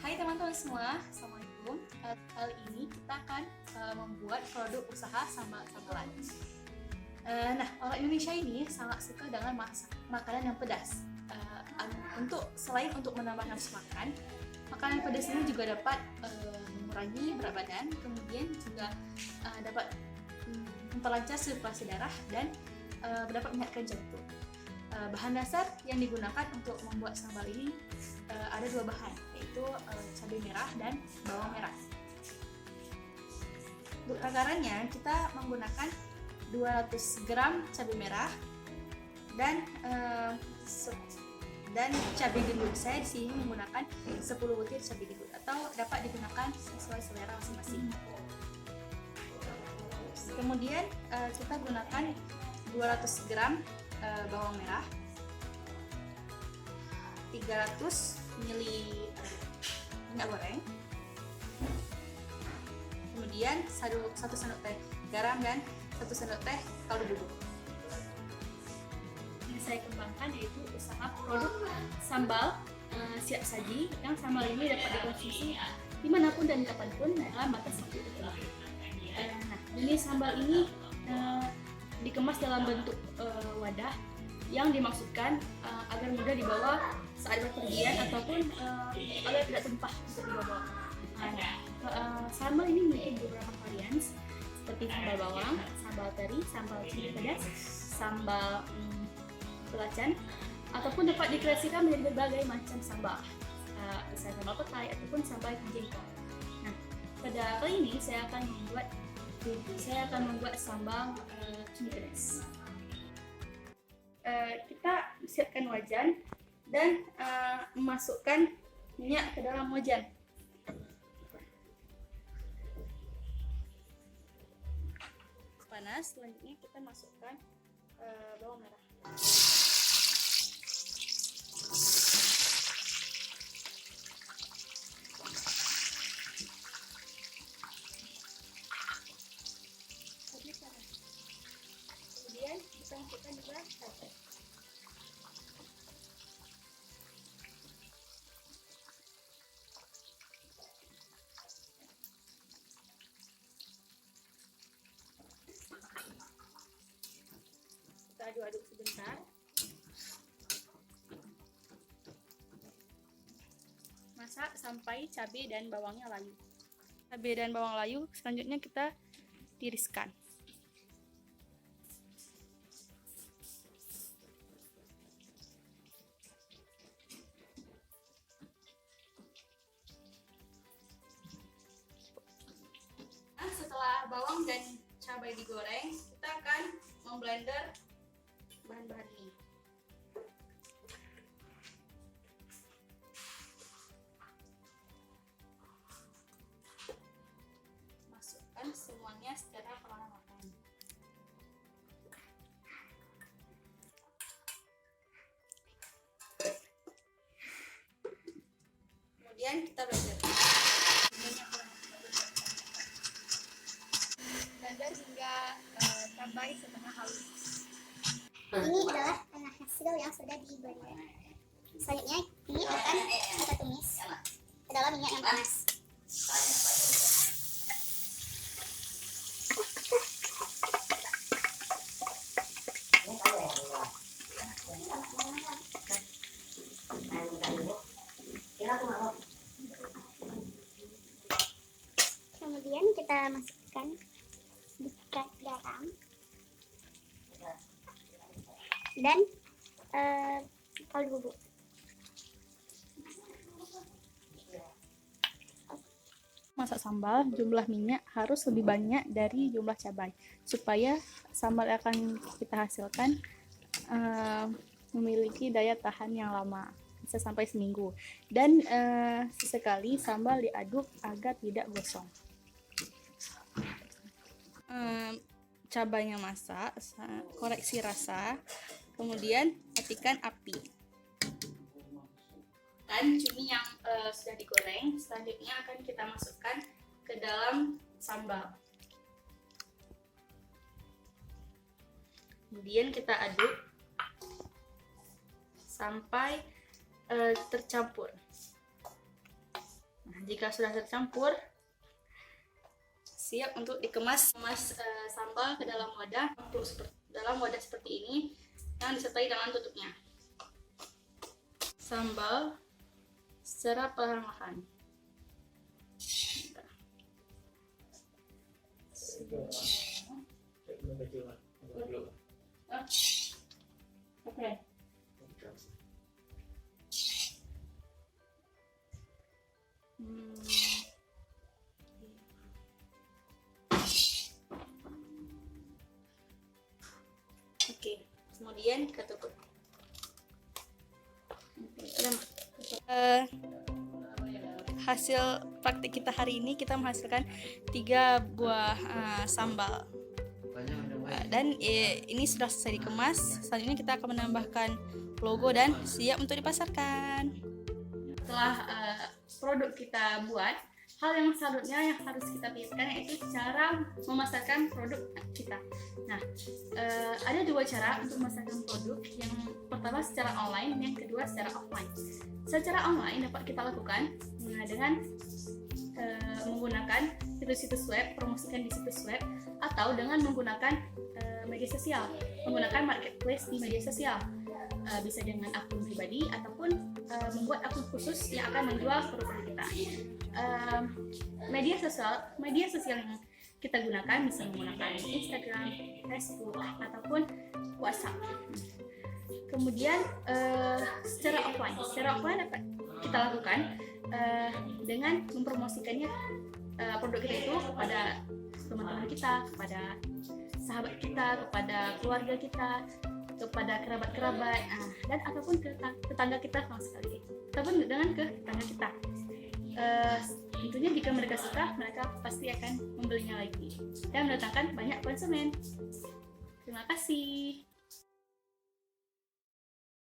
Hai teman-teman semua, Assalamualaikum. Kali ini kita akan membuat produk usaha sambal-sambalan. Orang Indonesia ini sangat suka dengan makanan yang pedas. Selain untuk menambah nafsu makan, makanan pedas ini juga dapat mengurangi berat badan, kemudian juga dapat memperlancar sirkulasi darah dan dapat menyehatkan jantung. Bahan dasar yang digunakan untuk membuat sambal ini ada dua bahan, yaitu cabai merah dan bawang merah. Untuk takarannya kita menggunakan 200 gram cabai merah dan cabai gendut. Saya di sini menggunakan 10 butir cabai gendut atau dapat digunakan sesuai selera masing-masing. Kemudian kita gunakan 200 gram bawang merah, 300 ml minyak goreng, kemudian 1 sendok teh garam dan 1 sendok teh kaldu bubuk. Yang saya kembangkan yaitu usaha produk sambal siap saji, yang sambal ini dapat dikonsumsi dimanapun dan kapanpun dalam batas waktu tertentu. Ini sambal ini dikemas dalam bentuk wadah yang dimaksudkan agar mudah dibawa saat berpergian ataupun agar tidak tumpah untuk dibawa. Sambal ini memiliki beberapa varian seperti sambal bawang, sambal teri, sambal cili pedas, sambal belacan, ataupun dapat dikreasikan menjadi berbagai macam sambal, sambal petai ataupun sambal jengkol. Nah, pada kali ini saya akan membuat sambal cili pedas. Kita siapkan wajan dan memasukkan minyak ke dalam wajan. Panas, selanjutnya kita masukkan bawang merah. Kemudian kita masukkan juga cabai. Kita aduk-aduk sebentar. Masak sampai cabai dan bawangnya layu. Cabai dan bawang layu selanjutnya kita tiriskan. Setelah bawang dan cabai digoreng, kita akan memblender bahan-bahan ini. Masukkan semuanya secara perlahan-lahan. Kemudian kita blender. Blender hingga cabai setengah halus. Ini adalah hasil yang sudah di blender. Selanjutnya ini akan kita tumis ke dalam minyak yang panas. Kemudian kita masukkan sedikit garam dan kaldu bubuk. Masak sambal, jumlah minyak harus lebih banyak dari jumlah cabai supaya sambal yang akan kita hasilkan memiliki daya tahan yang lama, bisa sampai seminggu. Dan sesekali sambal diaduk agar tidak gosong. Cabainya masak, koreksi rasa, kemudian matikan api. Dan cumi yang sudah digoreng selanjutnya akan kita masukkan ke dalam sambal. Kemudian kita aduk sampai tercampur. Nah, jika sudah tercampur, siap untuk dikemas. Kemas sambal ke dalam wadah, dalam wadah seperti ini yang disertai dengan tutupnya. Sambal secara perlahan-lahan. Oke. Oke, kemudian kita tutup. Hasil praktik kita hari ini, kita menghasilkan 3 buah sambal. Dan ini sudah selesai dikemas. Selanjutnya kita akan menambahkan logo dan siap untuk dipasarkan. Setelah produk kita buat, hal yang selanjutnya yang harus kita pikirkan yaitu cara memasarkan produk kita. Nah, ada 2 cara untuk memasarkan produk. Yang pertama secara online, yang kedua secara offline. Secara online dapat kita lakukan dengan menggunakan situs-situs web, promosikan di situs web, atau dengan menggunakan media sosial, menggunakan marketplace di media sosial. Bisa dengan akun pribadi ataupun membuat akun khusus yang akan menjual produk kita. Media sosial yang kita gunakan bisa menggunakan Instagram, Facebook, ataupun WhatsApp. Kemudian secara offline dapat kita lakukan dengan mempromosikannya produk kita itu kepada teman-teman kita, kepada sahabat kita, kepada keluarga kita, kepada kerabat-kerabat, dan ataupun ke tetangga kita sama sekali, ataupun dengan ke tetangga kita. Tentunya jika mereka suka, mereka pasti akan membelinya lagi dan mendatangkan banyak konsumen. Terima kasih.